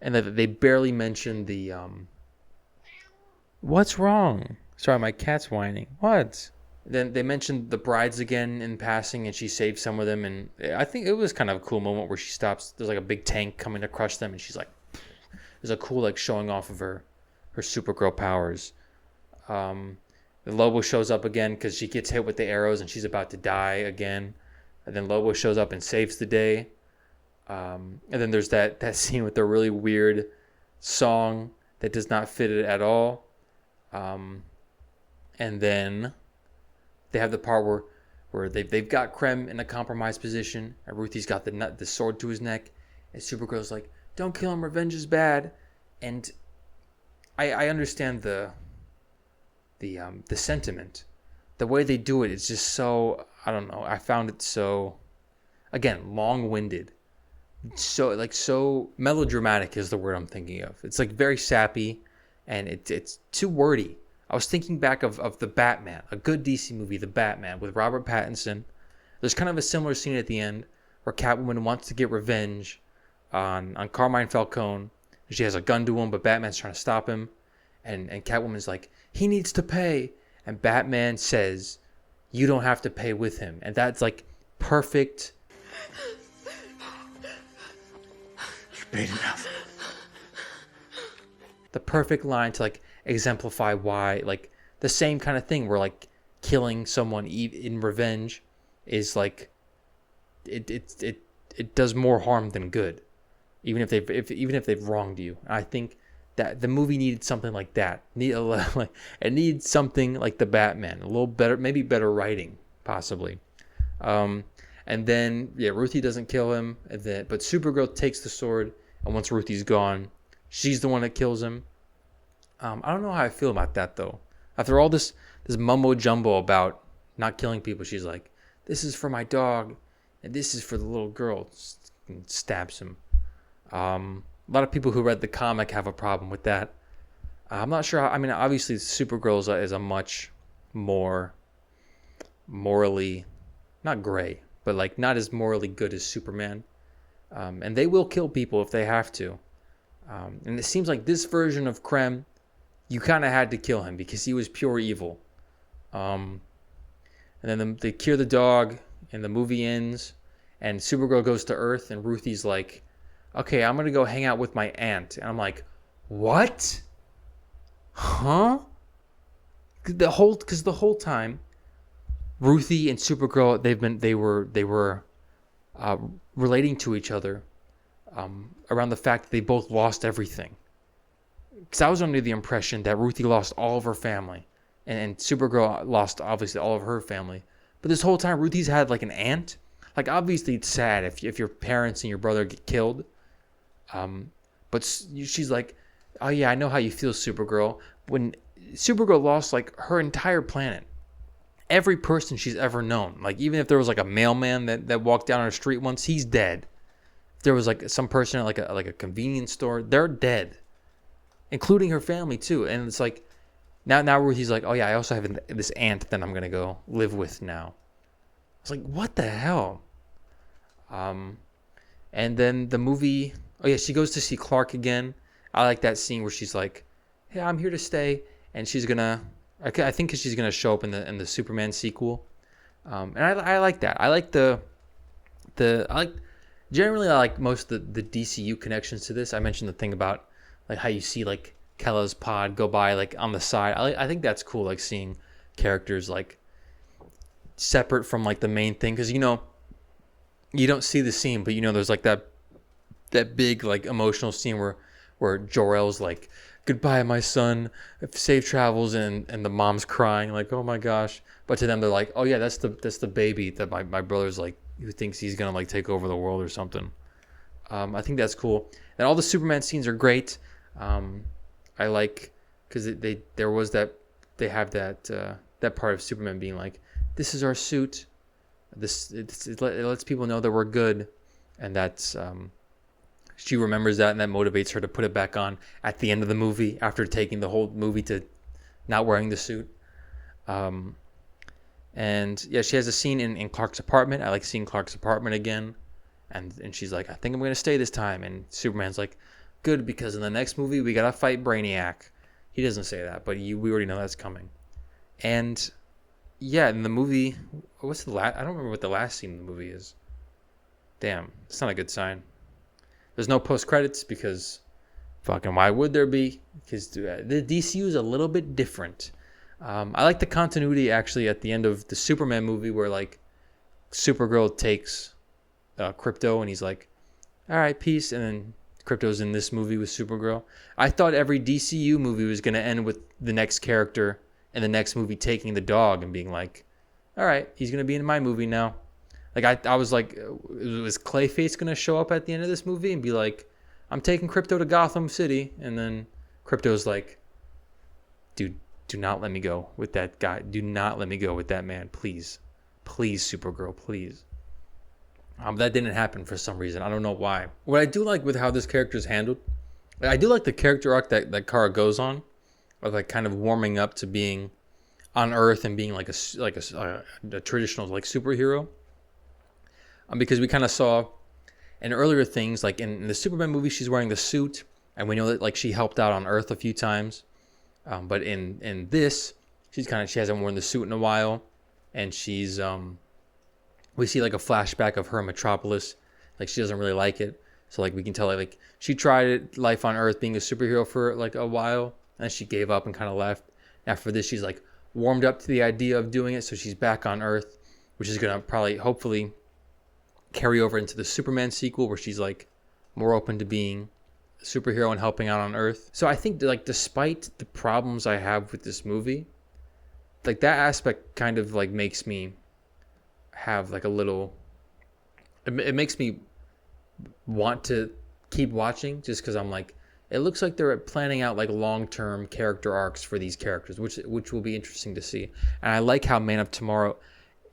S1: they barely mentioned the what's wrong? Sorry, my cat's whining. What? Then they mentioned the brides again in passing, and she saved some of them, and I think it was kind of a cool moment where she stops. There's a big tank coming to crush them, and she's like, there's a cool showing off of her Supergirl powers. The Lobo shows up again because she gets hit with the arrows and she's about to die again. And then Lobo shows up and saves the day. And then there's that scene with the really weird song that does not fit it at all. And then they have the part where they've got Krem in a compromised position, and Ruthie's got the sword to his neck, and Supergirl's like, "Don't kill him, revenge is bad." And I understand the sentiment. The way they do it is just so, I don't know, I found it so, again, long-winded. So melodramatic is the word I'm thinking of. It's very sappy, and it's too wordy. I was thinking back of The Batman, a good DC movie, The Batman, with Robert Pattinson. There's kind of a similar scene at the end where Catwoman wants to get revenge on Carmine Falcone. She has a gun to him, but Batman's trying to stop him. And Catwoman's like, he needs to pay. And Batman says, you don't have to pay with him. And that's perfect.
S2: You paid enough.
S1: The perfect line to exemplify why, the same kind of thing where killing someone in revenge is it does more harm than good, even if they've wronged you. I think that the movie needed something like that. It needs something like the Batman, a little better, maybe better writing, possibly. And then Ruthie doesn't kill him, but Supergirl takes the sword, and once Ruthie's gone, she's the one that kills him. I don't know how I feel about that though. After all this mumbo jumbo about not killing people, she's like, "This is for my dog, and this is for the little girl." And stabs him. A lot of people who read the comic have a problem with that. I'm not sure. I mean, obviously, Supergirl is a much more morally, not gray, but like not as morally good as Superman. And they will kill people if they have to. And it seems like this version of Krem, you kind of had to kill him because he was pure evil. And then they cure the dog, and the movie ends, and Supergirl goes to Earth, and Ruthie's like, okay, I'm going to go hang out with my aunt. And I'm like, what? Huh? Because the whole time, Ruthie and Supergirl, they were relating to each other around the fact that they both lost everything. Because I was under the impression that Ruthie lost all of her family, and Supergirl lost obviously all of her family. But this whole time, Ruthie's had like an aunt. Like obviously it's sad if your parents and your brother get killed. But she's like, oh yeah, I know how you feel, Supergirl. When Supergirl lost like her entire planet, every person she's ever known, like even if there was like a mailman that walked down her street once, he's dead. If there was like some person at like a convenience store, they're dead, including her family too. And it's like now Ruthie's like, oh yeah, I also have this aunt that I'm gonna go live with now. I was like, what the hell? And then the movie, oh yeah, she goes to see Clark again. I like that scene where she's like, hey, I'm here to stay, and she's gonna, I think she's gonna show up in the Superman sequel. And I like that. I like generally I like most of the DCU connections to this. I mentioned the thing about like how you see like Kella's pod go by like on the side. I think that's cool, like seeing characters like separate from like the main thing, because you don't see the scene, but there's like that big like emotional scene where Jor-El's like, goodbye my son, safe travels, and the mom's crying like, oh my gosh, but to them they're like, oh yeah, that's the baby that my brother's like, who thinks he's gonna like take over the world or something. I think that's cool, and all the Superman scenes are great. I like because there was that they have that part of Superman being like, this is our suit. It lets people know that we're good, and that's she remembers that, and that motivates her to put it back on at the end of the movie after taking the whole movie to not wearing the suit. And yeah, she has a scene in Clark's apartment. I like seeing Clark's apartment again, and she's like, I think I'm gonna stay this time, and Superman's like, good, because in the next movie we gotta fight Brainiac. He doesn't say that, but we already know that's coming. And yeah, in the movie, what's the last? I don't remember what the last scene in the movie is. Damn, it's not a good sign. There's no post credits because, fucking, why would there be? Because the DCU is a little bit different. I like the continuity actually at the end of the Superman movie where like Supergirl takes Crypto and he's like, all right, peace, and then Crypto's in this movie with Supergirl. I thought every DCU movie was gonna end with the next character in the next movie taking the dog and being like, all right, he's going to be in my movie now. Like, I was like, was Clayface going to show up at the end of this movie and be like, I'm taking Crypto to Gotham City? And then Crypto's like, dude, do not let me go with that guy. Do not let me go with that man. Please. Please, Supergirl, please. That didn't happen for some reason. I don't know why. What I do like with how this character is handled, I do like the character arc that Kara goes on, of like kind of warming up to being on Earth and being like a traditional like superhero. Because we kind of saw in earlier things, like in the Superman movie, she's wearing the suit, and we know that like she helped out on Earth a few times. But in this, she hasn't worn the suit in a while, and she's we see like a flashback of her in Metropolis, like she doesn't really like it. So like we can tell like she tried life on Earth being a superhero for like a while. And she gave up and kind of left. After this, she's like warmed up to the idea of doing it. So she's back on Earth, which is going to probably, hopefully, carry over into the Superman sequel where she's like more open to being a superhero and helping out on Earth. So I think that, like, despite the problems I have with this movie, like that aspect kind of like makes me have like a little, it makes me want to keep watching just because I'm like, it looks like they're planning out like long-term character arcs for these characters, which will be interesting to see. And I like how Man of Tomorrow,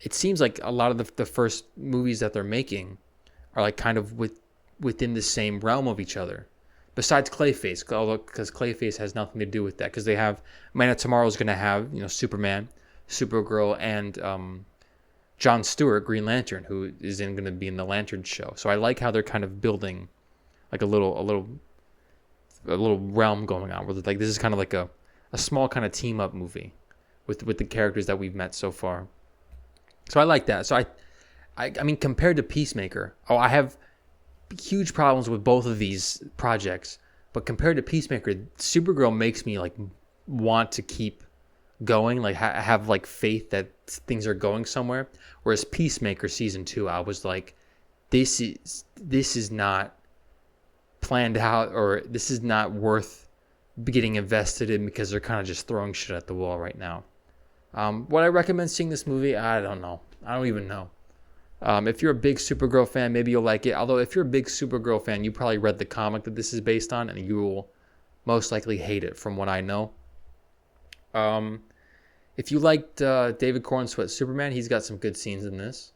S1: it seems like a lot of the first movies that they're making are like kind of within the same realm of each other. Besides Clayface, because Clayface has nothing to do with that, because they have Man of Tomorrow is going to have Superman, Supergirl, and John Stewart, Green Lantern, who is going to be in the Lantern show. So I like how they're kind of building like a little realm going on where like this is kind of like a small kind of team up movie with the characters that we've met so far. So I like that. So I mean, compared to Peacemaker, I have huge problems with both of these projects. But compared to Peacemaker, Supergirl makes me like want to keep going, like have like faith that things are going somewhere. Whereas Peacemaker season 2, I was like, this is not planned out, or this is not worth getting invested in because they're kind of just throwing shit at the wall right now. Would I recommend seeing this movie? I don't know. I don't even know. If you're a big Supergirl fan, maybe you'll like it. Although if you're a big Supergirl fan, you probably read the comic that this is based on, and you will most likely hate it from what I know. If you liked David Cornsweet's Superman, he's got some good scenes in this.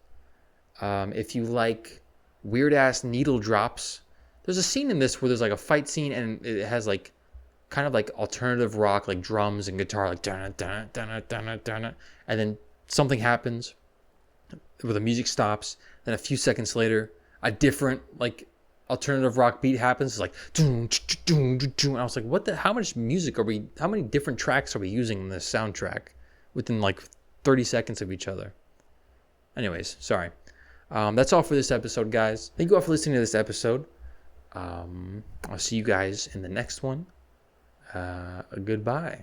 S1: If you like weird-ass needle drops, there's a scene in this where there's like a fight scene, and it has like kind of like alternative rock, like drums and guitar, like dun dun dun dun dun, and then something happens where the music stops. Then a few seconds later, a different like alternative rock beat happens. It's like dun, dun, dun, dun. And I was like, what the? How much music are we? How many different tracks are we using in this soundtrack within like 30 seconds of each other? Anyways, sorry. That's all for this episode, guys. Thank you all for listening to this episode. I'll see you guys in the next one. Goodbye.